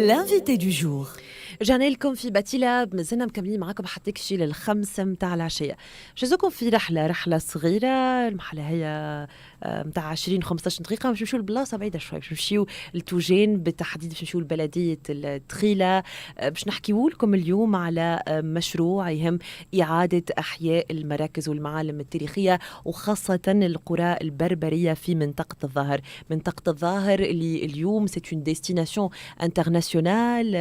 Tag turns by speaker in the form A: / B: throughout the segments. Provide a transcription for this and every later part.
A: l'invité du jour.
B: رجعنا لكم في باتيلا، مازلنا مكملين معاكم حتى كشي للخمسة متاع العشية. جازوكم في رحلة صغيرة، المحلة هي متاع 20-15 دقيقة. باش نمشيو لبلاصة بعيدة شوي، باش نمشيو لتوجين بالتحديد، باش نمشيو لبلدية التخيلة. باش نحكيو لكم اليوم على مشروع يهم إعادة أحياء المراكز والمعالم التاريخية، وخاصة القرى البربرية في منطقة الظاهر. منطقة الظاهر اللي اليوم c'est une destination internationale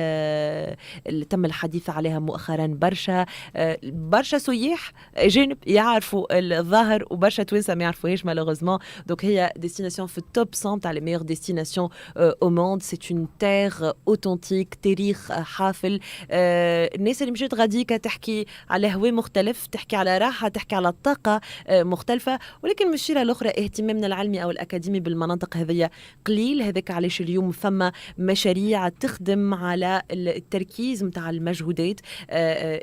B: اللي تم الحديث عليها مؤخرا. برشا سياح جانب يعرفوا الظاهر، وبرشا توانسه ما يعرفوهاش مالوغوزمون. دونك هي ديستيناسيون في التوب 100 تاع لي ميور ديستيناسيون او موند. سي اون تيغ اوتنتيك، تاريخ حافل. الناس اللي مشيت غاديكا تحكي على هواء مختلف، تحكي على راحه، تحكي على طاقه مختلفه. ولكن من الشيره الاخرى اهتمامنا العلمي او الاكاديمي بالمناطق هذه قليل. هذاك علاش اليوم ثم مشاريع تخدم على التركيز متاع المجهودات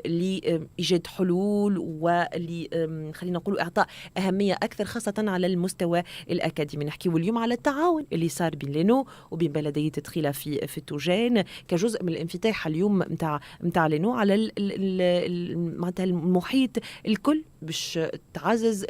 B: لإيجاد حلول، واللي خلينا نقول إعطاء أهمية أكثر خاصة على المستوى الأكاديمي. نحكيو اليوم على التعاون اللي صار بين لينو وبين بلدية تخيلة في التوجان كجزء من الانفتاح اليوم متاع لينو على معناتها المحيط الكل، باش تعزز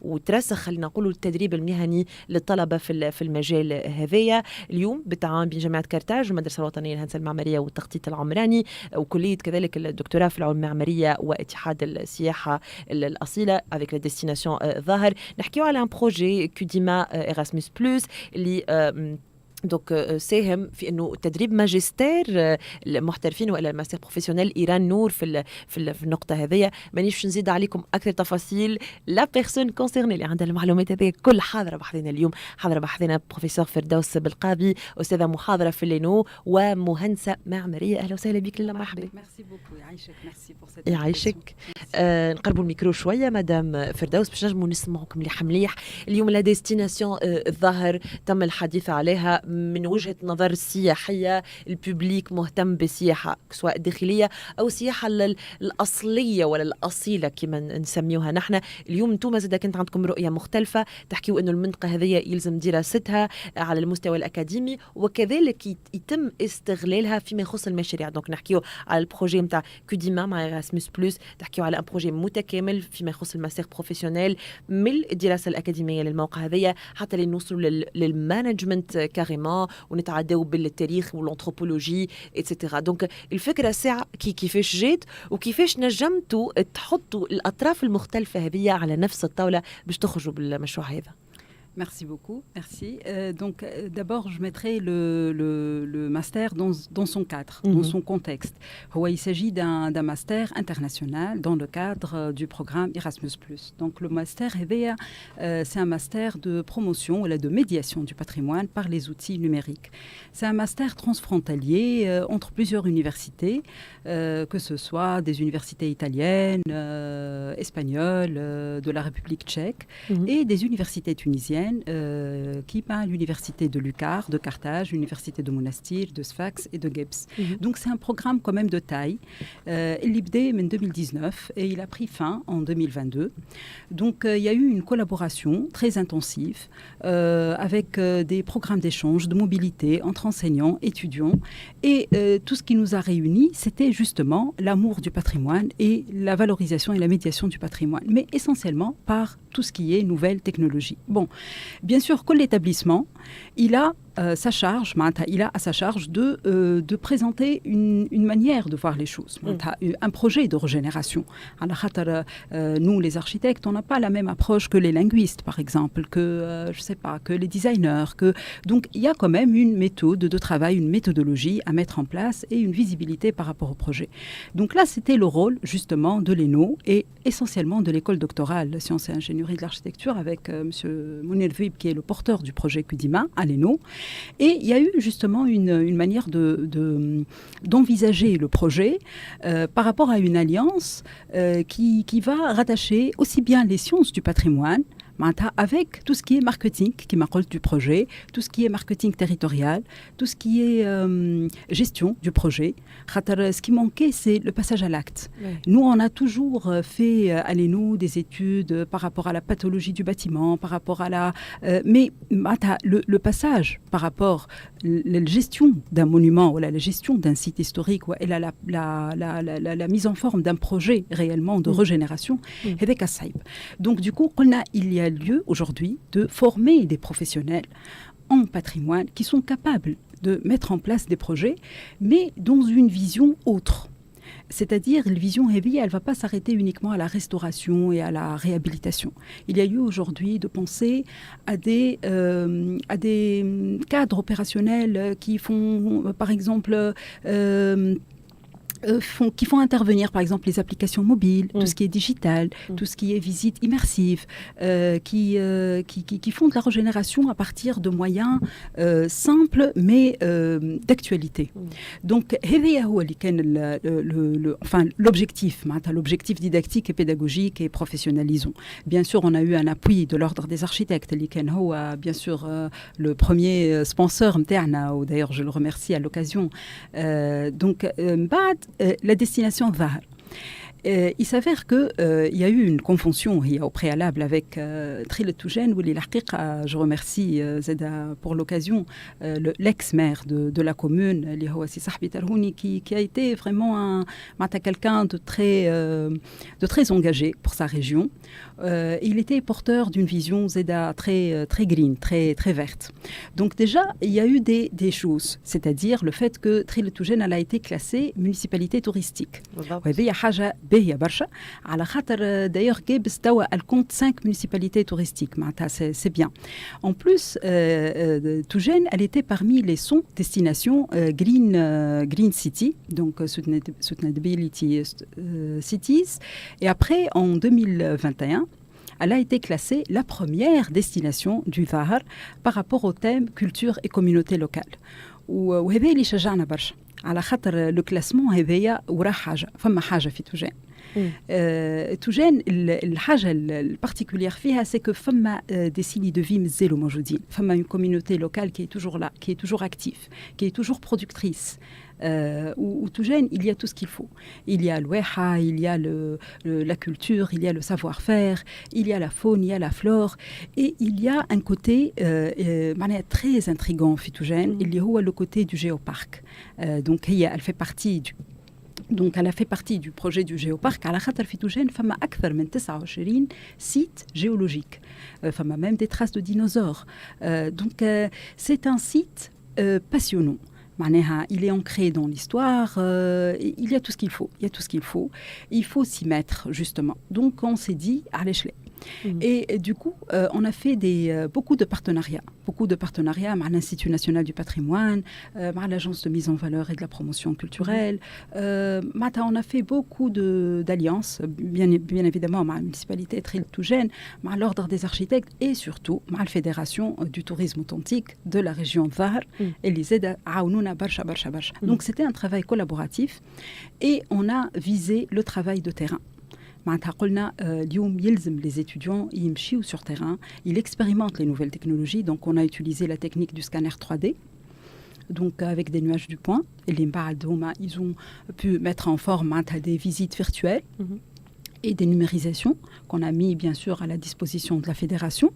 B: وترسخ خلينا نقولوا التدريب المهني للطلبة في المجال هذايا. اليوم بالتعاون بين جامعة كرتاج والمدرسة الوطنية للهندسة المعمارية والتخطيط العمراني، وكلية كذلك الدكتوراه في العلوم المعمارية واتحاد السياحة الأصيلة avec la destination ظاهر. نحكيو على un projet كوديما Erasmus Plus اللي دونك ساهم في انه تدريب ماجستير المحترفين والا الماستر بروفيسيونيل ايران نور في النقطه هذه. مانيش نزيد عليكم اكثر تفاصيل. لا بيرسون كونسيرني اللي عندها المعلومات هذه كل حاضره بحثنا اليوم. حاضره بحثنا بروفيسور فردوس بالقابي، استاذه محاضره في اللينو ومهندسه معماريه. اهلا وسهلا بك. لا مرحبا.
C: ميرسي بوكو. يعيشك. ميرسي بور سيت.
B: يعيشك. نقربوا الميكرو شويه مدام فردوس باش نجموا نسمعوكم مليح. اليوم لا ديستيناسيون الظاهر تم الحديث عليها من وجهة نظر السياحية. الببليك مهتم بالسياحة سواء داخلية أو السياحة الأصلية ولا الأصيلة كما نسميوها نحن. اليوم انتم زاد كنت عندكم رؤية مختلفة، تحكيوا أنه المنطقة هذه يلزم دراستها على المستوى الأكاديمي، وكذلك يتم استغلالها فيما يخص المشاريع. دونك نحكيوا على البروجي متاع كوديما مع إراسموس بلس، تحكيوا على بروجي متكامل فيما يخص الماستر بروفيسيونيل من الدراسة الأكاديمية للموقع هذه حتى لنوصلوا للمانجمنت كاريمون، ونتعداو بالتاريخ والانثروبولوجي اتسيتيرا. دونك الفكره ساعه كيفاش جات وكيفاش نجمتوا تحطوا الاطراف المختلفه هذه على نفس الطاوله باش تخرجوا بالمشروع هذا.
C: Merci beaucoup, merci. Donc d'abord, je mettrai le master dans son cadre, dans son contexte. Il s'agit d'un master international dans le cadre du programme Erasmus+. Donc le master EVEA, c'est un master de promotion ou de médiation du patrimoine par les outils numériques. C'est un master transfrontalier entre plusieurs universités, que ce soit des universités italiennes, espagnoles, de la République tchèque et des universités tunisiennes qui parle l'université de Lucar, de Carthage, l'université de Monastir, de Sfax et de Gebs. Donc c'est un programme quand même de taille. Il est débuté en 2019 et il a pris fin en 2022. Donc il y a eu une collaboration très intensive avec des programmes d'échange, de mobilité entre enseignants, étudiants. Et tout ce qui nous a réunis, c'était justement l'amour du patrimoine et la valorisation et la médiation du patrimoine, mais essentiellement par tout ce qui est nouvelles technologies. Bon, bien sûr que l'établissement, il a à sa charge de présenter une manière de voir les choses, un projet de régénération. Alors, nous, les architectes, on n'a pas la même approche que les linguistes, par exemple, que les designers. Donc, il y a quand même une méthode de travail, une méthodologie à mettre en place et une visibilité par rapport au projet. Donc là, c'était le rôle, justement, de l'ENO et essentiellement de l'école doctorale de sciences et ingénierie de l'architecture avec M. Mounir Vib, qui est le porteur du projet Kudima à l'ENO. Et il y a eu justement une manière d'envisager le projet par rapport à une alliance qui va rattacher aussi bien les sciences du patrimoine, avec tout ce qui est marketing, qui m'appelle du projet, tout ce qui est marketing territorial, tout ce qui est gestion du projet. Ce qui manquait, c'est le passage à l'acte. Oui. Nous, on a toujours fait, allez-nous, des études par rapport à la pathologie du bâtiment, par rapport à la... mais le passage par rapport à la gestion d'un monument, ou la gestion d'un site historique, ou la mise en forme d'un projet réellement de régénération, avec Assaïb. Donc, du coup, il y a lieu aujourd'hui de former des professionnels en patrimoine qui sont capables de mettre en place des projets, mais dans une vision autre. C'est-à-dire, la vision Hebi, elle ne va pas s'arrêter uniquement à la restauration et à la réhabilitation. Il y a lieu aujourd'hui de penser à des cadres opérationnels qui font, par exemple, qui font intervenir, par exemple, les applications mobiles, tout ce qui est digital, tout ce qui est visite immersive, qui font de la régénération à partir de moyens simples, mais d'actualité. Donc, l'objectif didactique et pédagogique et professionnalisant. Bien sûr, on a eu un appui de l'Ordre des architectes, bien sûr, le premier sponsor, ou d'ailleurs, je le remercie à l'occasion. Donc, la destination Zahar. Il s'avère qu'il y a eu une convention au préalable avec Trilet Toujane, où je remercie Zeda pour l'occasion, l'ex-maire de la commune, qui a été vraiment quelqu'un de très engagé pour sa région. Il était porteur d'une vision Zeda très green, très verte. Donc déjà, il y a eu des choses, c'est-à-dire le fait que Trilet Toujane a été classée municipalité touristique. باهيه برشا على خاطر d'ailleurs Gibbs توا elle compte 5 municipalités touristiques c'est bien. En plus Toujane elle était parmi les 100 destinations green city, donc sustainability cities, et après en 2021 elle a été classée la première destination du Zahar par rapport au thème culture et communauté locale. وهذا اللي شجعنا برشا على خاطر لو كلاسمون هذايا وراه حاجه فما حاجه في توجان. توجان الحاجه البارتيكولير فيها سي كو فما دي سيني دو في مازالوا موجودين، فما اون كوميونيتي لوكال كي توجور لا، كي توجور اكتيف، كي توجور برودكتريس. Où Toujane, il y a tout ce qu'il faut. Il y a l'ouéha, il y a la culture, il y a le savoir-faire, il y a la faune, il y a la flore, et il y a un côté très intriguant في Toujane, il y a le côté du géoparc. Donc elle fait partie du projet du géoparc. على خاطر في توجان فما أكثر من 29 sites géologiques. فما même des traces de dinosaures. Donc c'est un site passionnant. Il est ancré dans l'histoire, il y a tout ce qu'il faut. Il faut s'y mettre, justement. Donc, on s'est dit, allez, Et du coup, on a fait beaucoup de partenariats avec l'Institut national du patrimoine, avec l'Agence de mise en valeur et de la promotion culturelle. On a fait beaucoup d'alliances, bien évidemment, avec la municipalité Trilet Toujane, avec l'Ordre des architectes et surtout avec la Fédération du tourisme authentique de la région Zahar. Et les aident à Aounouna Barsha. Donc, c'était un travail collaboratif et on a visé le travail de terrain. Les étudiants يمشيوا sur terrain, ils expérimentent les nouvelles technologies. Donc on a utilisé la technique du scanner 3D, donc avec des nuages du point. Et les ils ont pu mettre en forme des visites virtuelles et des numérisations qu'on a mis bien sûr à la disposition de la fédération.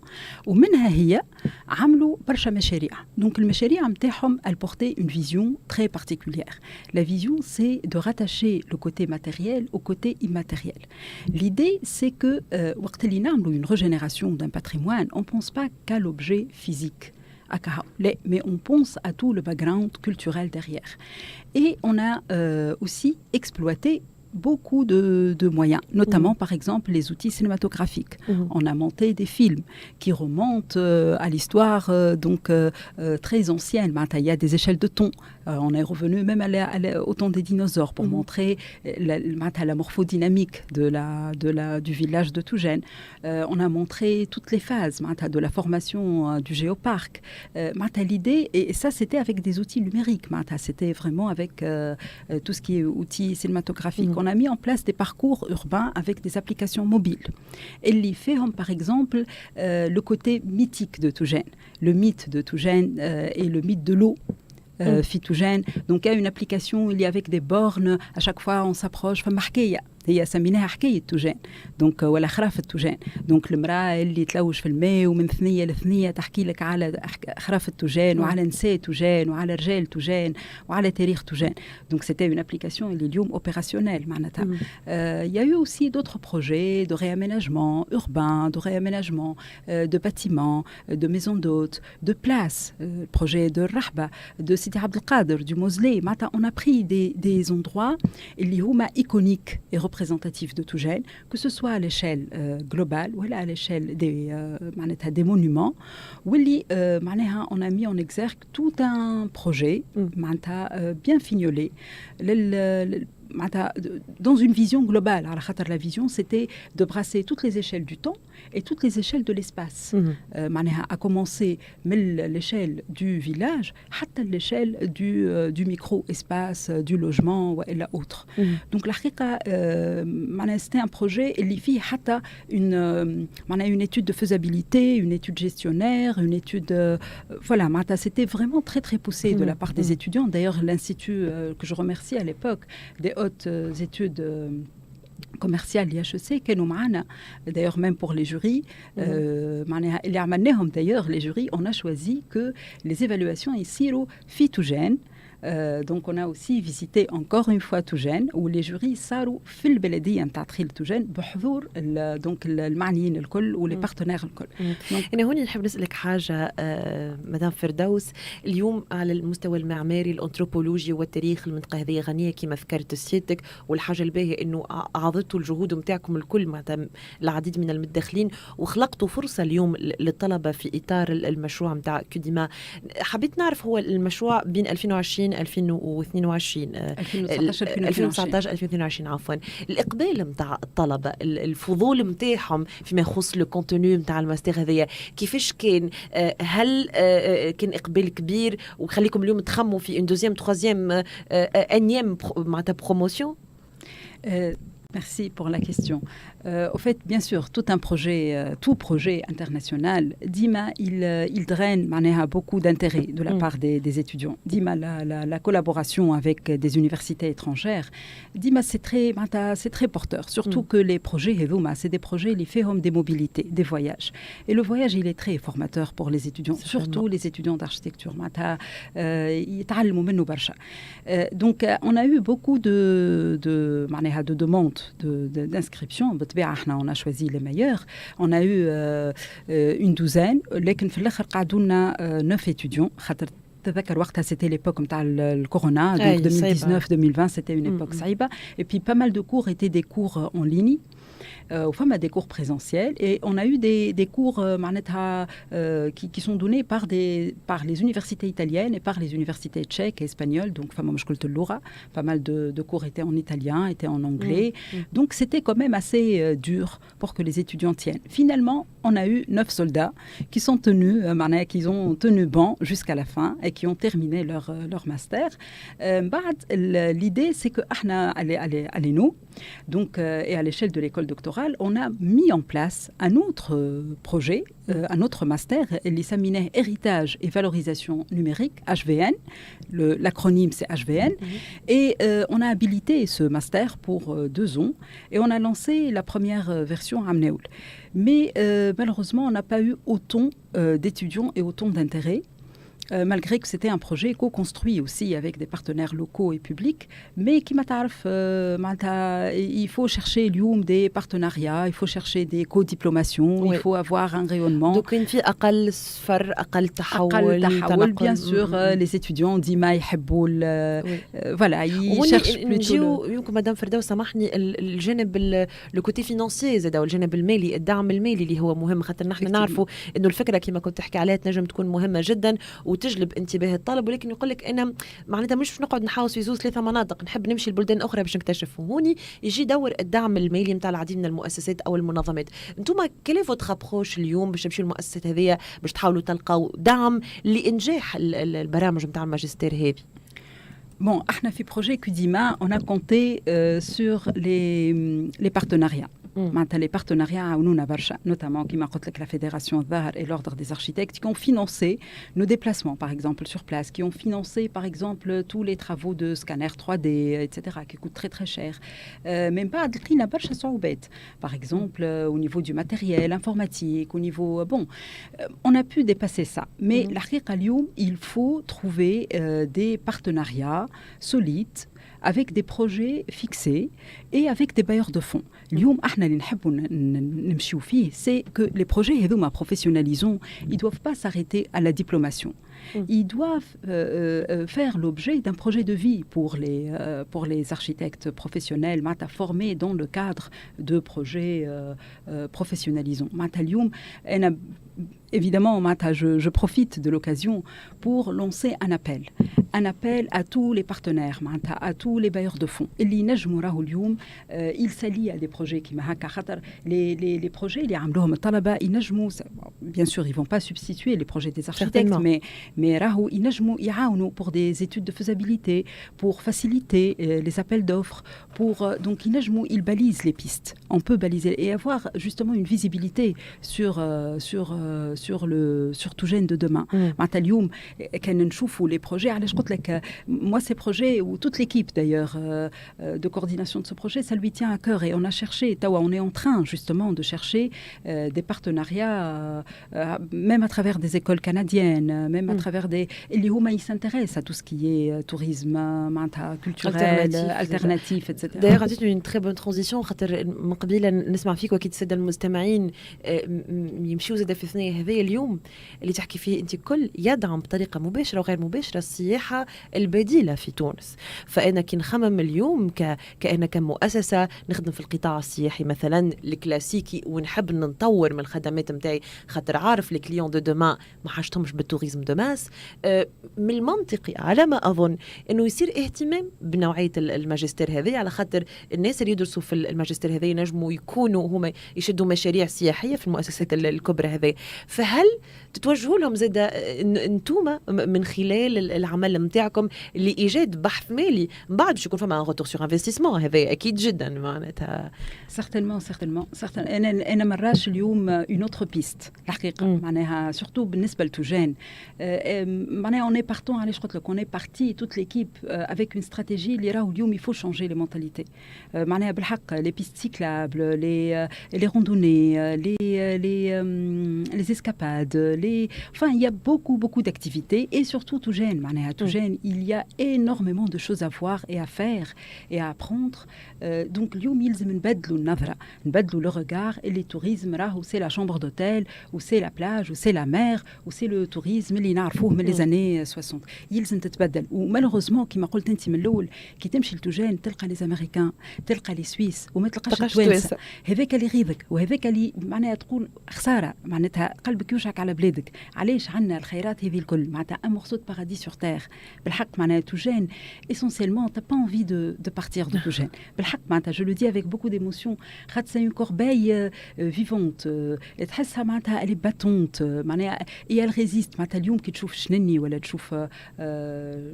C: ومنها هي عملوا برشا مشاريع. Donc المشاريع نتاعهم elle portait une vision très particulière. La vision c'est de rattacher le côté matériel au côté immatériel. L'idée c'est que وقت اللي نعملوا une régénération d'un patrimoine, on pense pas qu'à l'objet physique. Mais on pense à tout le background culturel derrière. Et on a aussi exploité beaucoup de moyens, notamment par exemple les outils cinématographiques. On a monté des films qui remontent à l'histoire très ancienne. Il y a des échelles de ton. On est revenu même au temps des dinosaures pour montrer la morphodynamique du village de Toujane. On a montré toutes les phases de la formation du géoparc. L'idée, et ça c'était avec des outils numériques. C'était vraiment avec tout ce qui est outils cinématographiques. on a mis en place des parcours urbains avec des applications mobiles. Et les fait, par exemple, le côté mythique de Tougène, le mythe de Tougène et le mythe de l'eau. Fitougène. Donc il y a une application, il y a avec des bornes, à chaque fois on s'approche, هي سميناها حكاية توجان دونك ولا خرافة توجان دونك المرأة اللي تلوج في الماء ومن ثنية لثنية تحكي لك على خرافة توجان وعلى نساء توجان وعلى رجال توجان وعلى تاريخ توجان دونك c'était une application اللي اليوم opérationnelle معناتها il y a eu aussi d'autres projets de réaménagement urbain, de réaménagement de bâtiments, de maisons d'hôtes, de places, projet de Rahba, de Sidi Abdel Qadir, du Mausolée. On a pris des endroits اللي هما iconiques et représentatifs de Tougène, que ce soit à l'échelle globale ou à l'échelle des monuments, où on a mis en exergue tout un projet bien fignolé, dans une vision globale. La vision, c'était de brasser toutes les échelles du temps et toutes les échelles de l'espace. À commencer de l'échelle du village à l'échelle du micro-espace, du logement et autre. Donc, c'était un projet qui fit une étude de faisabilité, une étude gestionnaire, une étude... voilà, c'était vraiment très, très poussé de la part des étudiants. D'ailleurs, l'Institut que je remercie à l'époque, des hautes études commerciales l'IHEC كانوا معنا d'ailleurs même pour les jurys معناها اللي عملناهم d'ailleurs les jurys on a choisi que les évaluations يصيروا في توجان donc on a aussi visité encore une fois Tougène où les jurys صاروا في البلدية نتاع تخيل توجان بحضور donc المعنيين الكل واللي بارتنير الكل.
B: أنا هوني نحب نسألك حاجة مدام فردوس اليوم على المستوى المعماري الأنثروبولوجي والتاريخ المنطقة هذه غنية كما ذكرت سيادتك والحاجة الباهية إنه أعضتوا الجهود متاعكم الكل مع العديد من المتدخلين وخلقتوا فرصة اليوم للطلبة في إطار المشروع متاع كديما. حبيت نعرف هو المشروع بين 2020 2022 2019 2022 عفوا الإقبال متاع الطلبة الفضول متاعهم فيما يخص لو كونتوني متاع الماستر هذايا كيفاش كان هل كان إقبال كبير وخليكم اليوم تخموا في une deuxième troisième énième معناتها بروموسيون؟
C: Merci pour la question. Au fait, bien sûr, tout projet international, Dima, il draine beaucoup d'intérêt de la part des étudiants. Dima, la collaboration avec des universités étrangères, Dima, c'est très porteur. Surtout que les projets, c'est des projets, les faits des mobilités, des voyages. Et le voyage, il est très formateur pour les étudiants, surtout les étudiants d'architecture. Donc, on a eu beaucoup de demandes d'inscription. On a choisi les meilleurs. On a eu une douzaine. لكن في الآخر قعدوا لنا 9 étudiants. تذكر وقتها c'était l'époque نتاع الكورونا. Donc 2019-2020 c'était une époque صعيبة. Et puis pas mal de cours étaient des cours en ligne. Enfin, des cours présentiels et on a eu des cours qui sont donnés par les universités italiennes et par les universités tchèques et espagnoles. Donc, pas mal de cours étaient en italien, étaient en anglais. Donc, c'était quand même assez dur pour que les étudiants tiennent. Finalement, on a eu 9 soldats qui ont tenu banc jusqu'à la fin et qui ont terminé leur master. L'idée, c'est que nous, donc, et à l'échelle de l'école doctorale, on a mis en place un autre projet, un autre master, l'Isaminé Héritage et Valorisation Numérique, HVN. L'acronyme, c'est HVN. Et on a habilité ce master pour 2 ans et on a lancé la première version à Amnéoul. Mais malheureusement, on n'a pas eu autant d'étudiants et autant d'intérêt. Malgré que c'était un projet co-construit aussi avec des partenaires locaux et publics, mais qui il faut chercher des partenariats, il faut chercher des co-diplomations, il faut avoir un rayonnement.
B: Donc une fille أقل سفر أقل تحول
C: bien sûr les étudiants ديما يحبوا voilà ils cherchent plutôt
B: يمكن مدام فردوس سامحني الجانب لو كوتي فينانسي زاد والجانب المالي الدعم المالي اللي هو مهم خاطر نحن نعرفوا انه الفكره كما كنت تحكي عليها تنجم تكون مهمه جدا وتجلب انتباه الطالب ولكن يقول لك انا معناتها مش نقعد نحاوس في 2-3 مناطق نحب نمشي لبلدان اخرى باش نكتشف هوني يجي دور الدعم المالي نتاع العديد من المؤسسات او المنظمات. انتم كيف فوتر ابروش اليوم باش تمشيو المؤسسات هذه باش تحاولوا تلقاو دعم لانجاح البرامج نتاع الماجستير هذه؟
C: Bon, احنا في projet Kudima, on a compté sur les partenariats. Les partenariats عاونونا برشا, notamment كما قلت لك la Fédération Zahar et l'Ordre des Architectes qui ont financé nos déplacements, par exemple, sur place, qui ont financé, par exemple, tous les travaux de scanner 3D, etc., qui coûtent très très cher. Même pas لقينا برشا صعوبات, par exemple, au niveau du matériel informatique, au niveau... Bon, on a pu dépasser ça. Mais الحقيقة اليوم, il faut trouver des partenariats solides avec des projets fixés et avec des bailleurs de fonds. اليوم احنا اللي نحبوا نمشيو فيه, c'est que les projets هذوما professionnalisons, ils doivent pas s'arrêter à la diplomation. Ils doivent faire l'objet d'un projet de vie pour les architectes professionnels formés dans le cadre de projets professionnalisons. Évidemment, je profite de l'occasion pour lancer un appel à tous les partenaires, à tous les bailleurs de fonds. Il s'allie à des projets qui les projets, bien sûr, ils ne vont pas substituer les projets des architectes, mais pour des études de faisabilité, pour faciliter les appels d'offres, donc ils balisent les pistes. On peut baliser et avoir justement une visibilité sur tout jeune de demain. اليوم كان نشوفوا les projets, علاش قلت لك moi ces projets ou toute l'équipe d'ailleurs de coordination de ce projet, ça lui tient à cœur et on a cherché, on est en train justement de chercher des partenariats même à travers des écoles canadiennes, même à travers des اللي هما ils s'intéressent à tout ce qui est tourisme culturel alternatif etc.
B: D'ailleurs عطيت une très bonne transition خاطر من قبيله نسمع فيك واكيد الساده المستمعين يمشيوا زاد في الثنيه هذه اليوم اللي تحكي فيه انت كل يدعم بطريقه مباشره وغير مباشره السياحه البديله في تونس. فانا كي نخمم اليوم كأنا كمؤسسه نخدم في القطاع السياحي مثلا الكلاسيكي ونحب نطور من الخدمات نتاعي خاطر عارف لي كليون دو دوما ما حاجتهمش بالتوريزم دو ماس, من المنطقي على ما اظن انه يصير اهتمام بنوعيه الماجستير هذه, على خاطر الناس اللي يدرسوا في الماجستير هذه ينجموا يكونوا هما يشدوا مشاريع سياحيه في المؤسسات الكبرى هذه. فهل تتوجهوا لهم زاد انتوما من خلال العمل نتاعكم لايجاد بحث مالي من بعد باش يكون فما روتور سور انفستيسمون؟ هذا اكيد جدا معناتها
C: certainement انا مراش اليوم une autre piste الحقيقه معناها surtout بالنسبه لتوجان معناها on est partant علاش قلت لك on est parti toute l'équipe avec une stratégie اللي راهو اليوم il faut changer les mentalités معناها بالحق les pistes cyclables les randonnées les escapades enfin il y a beaucoup d'activités et surtout tout jeune معناها tout jeune il y a énormément de choses à voir et à faire et à apprendre donc اليوم يلزم نبدلوا النظره نبدلوا le regard et les tourismes راهو c'est la chambre d'hôtel ou c'est la plage ou c'est la mer ou c'est le tourisme اللي نعرفوه من les années 60 يلزم تتبدل. ومالوغوزمون كما قلت انت من الاول كي تمشي لتوجان تلقى لي امريكان تلقى لي سويس وما تلقاش التوانسه, هذاك اللي يغيظك وهذاك اللي معناها تقول خساره معناتها قلبك يوجعك على بلادك. علاش عندنا الخيرات هذه الكل معناتها un morceau de paradis sur terre بالحق معناها توجان essentiellement t'as pas envie de partir de توجان بالحق معناتها je le dis avec beaucoup d'émotion خاطر c'est une corbeille vivante تحسها معناتها elle est battante معناها et elle résiste معناتها اليوم كي تشوف شنني ولا تشوف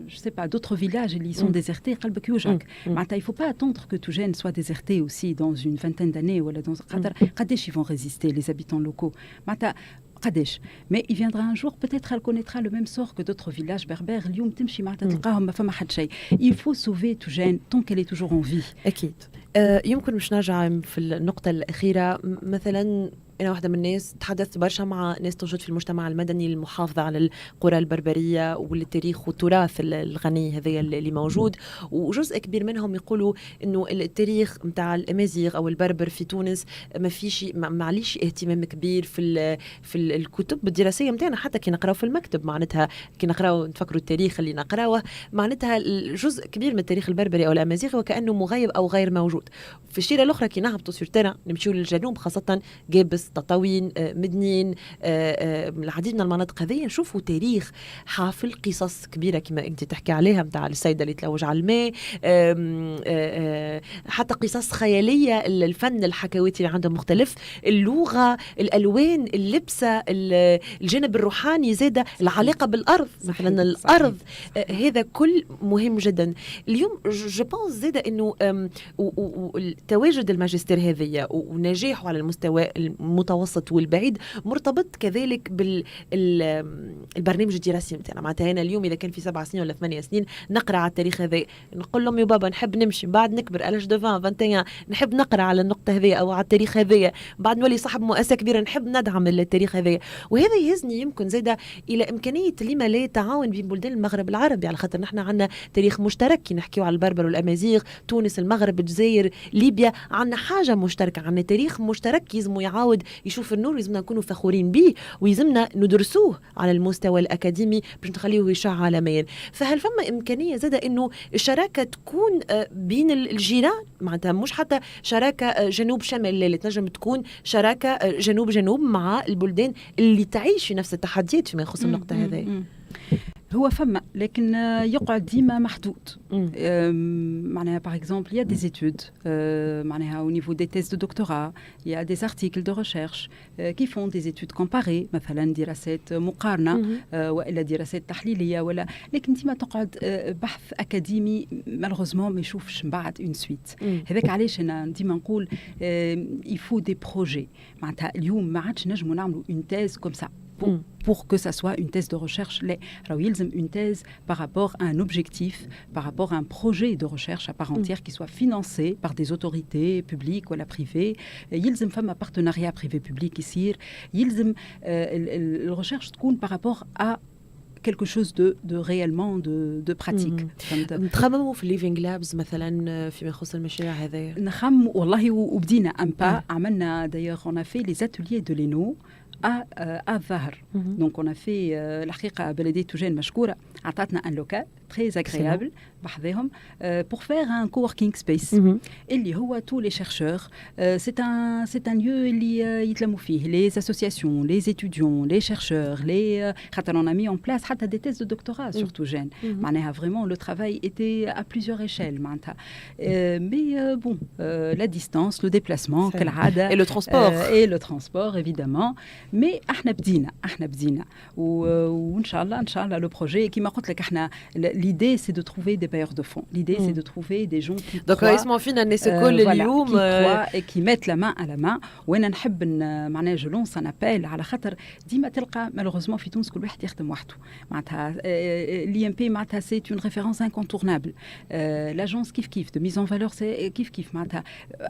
C: je sais pas d'autres villages اللي sont désertés قلبك يوجعك معناتها il faut pas attendre que توجان soit déserté aussi dans une vingtaine d'années ولا dans خاطر قداش ils vont résister les habitants locaux معناتها قداش. Mais il viendra un jour, peut-être elle connaîtra le même sort que d'autres villages berbères. اليوم تمشي معناتها تلقاهم ما فما حد شيء. Il faut sauver توجان tant qu'elle est toujours en vie.
B: أكيد. يمكن مش نرجع في النقطة الأخيرة مثلا. أنا واحدة من الناس تحدثت برشا مع ناس توجد في المجتمع المدني المحافظة على القرى البربرية والتاريخ والتراث الغني هذا اللي موجود, وجزء كبير منهم يقولوا إنه التاريخ متاع الأمازيغ أو البربر في تونس ما فيش معليش اهتمام كبير في الكتب الدراسية متاعنا. حتى كي نقراو في المكتب معناتها كي نقراو نفكروا التاريخ اللي نقراوه معناتها جزء كبير من التاريخ البربري أو الأمازيغ وكأنه مغيب أو غير موجود. في الشيرة الأخرى كي نهبطوا سور تيران نمشيو للجنوب خاصة جابس اشخاص تطاوين مدنيين العديد من المناطق هذه نشوفوا تاريخ حافل قصص كبيره كما انت تحكي عليها نتاع السيده اللي تلوج على الماء حتى قصص خياليه الفن الحكواتي اللي عنده مختلف اللغه الالوان اللبسه الجانب الروحاني زاده العلاقه بالارض مثلا الارض هذا كل مهم جدا اليوم جو بونس زاده انه تواجد الماجستير هذه ونجاحه على المستوى المتوسط والبعيد مرتبط كذلك بالبرنامج الدراسي نتاعنا معناتها انا اليوم اذا كان في 7 سنين ولا 8 سنين نقرا على التاريخ هذا نقول لهم يا بابا نحب نمشي بعد نكبر الاج دو 20 21 نحب نقرا على النقطه هذه او على التاريخ هذا بعد نولي صاحب مؤسسه كبيره نحب ندعم التاريخ هذا وهذا يهزني يمكن زاده الى امكانيه لما لا تعاون بين بلدان المغرب العربي على خاطر نحن عندنا تاريخ مشترك كي نحكيو على البربر والامازيغ تونس المغرب الجزائر ليبيا عندنا حاجه مشتركه عندنا تاريخ مشترك يلزمو يعاود يشوف النور يلزمنا نكونوا فخورين به ويلزمنا ندرسوه على المستوى الاكاديمي باش نخليه يشع عالميا فهل فما امكانيه زاده انه الشراكه تكون بين الجيران معناتها مش حتى شراكه جنوب شمال لا تنجم تكون شراكه جنوب جنوب مع البلدان اللي تعيش في نفس التحديات فيما يخص النقطه هذه
C: هو فما لكن يقعد ديما محدود معناها par exemple il y a des études معناها au niveau des thèses de doctorat il y a des articles de recherche qui font des études comparées مثلا دراسات مقارنة وإلا دراسات تحليلية ولا لكن ديما تقعد بحث أكاديمي malheureusement ما يشوفش من بعد une suite هذاك علاش أنا ديما نقول il faut des projets معناتها اليوم ما عادش نجموا نعملوا une thèse comme ça pour que ça soit une thèse de recherche. Alors, il y a une thèse par rapport à un objectif, par rapport à un projet de recherche à part entière qui soit financé par des autorités publiques ou privées. Il y a un partenariat privé-public ici. Il y a la recherche par rapport à quelque chose de réellement de pratique.
B: نخمموا في الليفينج لابز مثلا فيما يخص المشاريع هذه
C: نخمم والله وبدينا ان با عملنا d'ailleurs on a fait les ateliers de l'ENO à Zahar. Donc on a fait الحقيقة بلدية توجين مشكورة عطاتنا un local très agréable بحذاهم pour faire un coworking space اللي هو tous les chercheurs c'est un lieu اللي يتلموا فيه les associations les étudiants les chercheurs les خاطر on a mis en place حتى des thèses de doctorat sur Toujane معناها vraiment le travail était à plusieurs échelles معناتها mais bon la distance le déplacement كالعادة et le transport évidemment mais احنا بدينا وان شاء الله le projet كما قلت لك احنا l'idée c'est de trouver des bailleurs de fonds l'idée c'est de trouver des gens qui
B: donc اسمعوا فينا الناس كل اليوم
C: qui mettent la main à la main وانا نحب معناها je lance un appel على خاطر ديما تلقى malheureusement في تونس كل واحد يخدم وحده معناتها l'IMP معناتها c'est une référence incontournable l'agence كيف de mise en valeur c'est كيف معناتها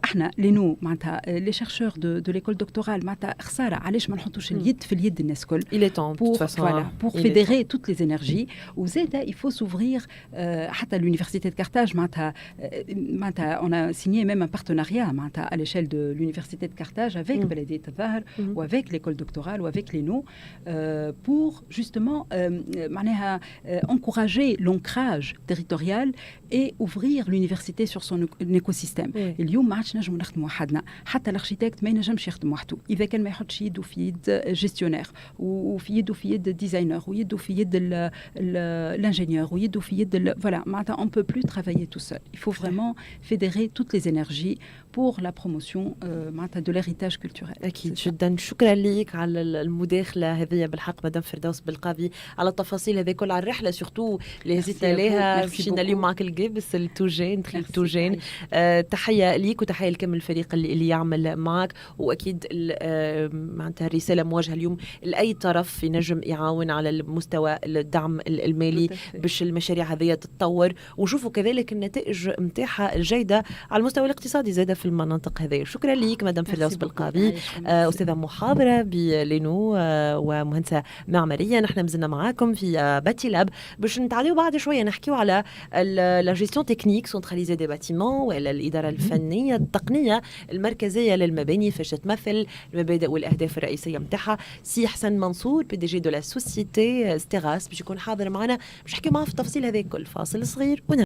C: احنا لينو معناتها les chercheurs de l'école doctorale معناتها خساره علاش ما نحطوش اليد في اليد الناس كل
B: il est temps
C: pour fédérer toutes les énergies وزاده il faut s'ouvrir حتى l'université de Carthage معناتها on a signé même un partenariat معناتها à l'échelle de l'université de Carthage avec بلدية الظاهر ou avec l'école doctorale ou avec l'ENO pour justement معناها encourager l'ancrage territorial et ouvrir l'université sur son écosystème. اليوم ما عادش نجموا نخدموا وحدنا حتى الاركيتكت ما ينجمش يخدم وحده اذا كان ما يحطش يده في يد جيستيونير وفي يده في يد ديزاينر ويده في يد l'ingénieur ويده في يد voilà معناتها on peut plus travailler tout seul. Il faut vraiment fédérer toutes les énergies pour la promotion معناتها de l'héritage culturel.
B: اكيد جدا شكرا لك على المداخله هذه بالحق مدام فردوس بالقاضي على التفاصيل هذه كل على الرحله سورتو اللي هزيتنا لها مشينا اليوم معك الجبس التوجين تخيل توجين تحيه ليك وتحيه لكم الفريق اللي يعمل معك واكيد معناتها الرساله موجهه اليوم لاي طرف ينجم يعاون على المستوى الدعم المالي باش المشاريع هذه تتطور ونشوفوا كذلك النتائج نتاعها الجيده على المستوى الاقتصادي زاده في المناطق هذه. شكرا ليك مدام فردوس بالقاضي استاذه محاضره بلينو ومهندسه معماريه. نحن مازلنا معاكم في باتي لاب باش نتعديو بعد شويه نحكيو على لا جيستيون تكنيك سنتراليزي دي باتيمون ولا الاداره الفنيه التقنيه المركزيه للمباني فاش تمثل المبادئ والاهداف الرئيسيه نتاعها. سي حسن منصور بي دي جي دو لا سوسيتي ستيراس باش يكون حاضر معنا باش نحكيو معاه في التفاصيل هذه كل. فاصل صغير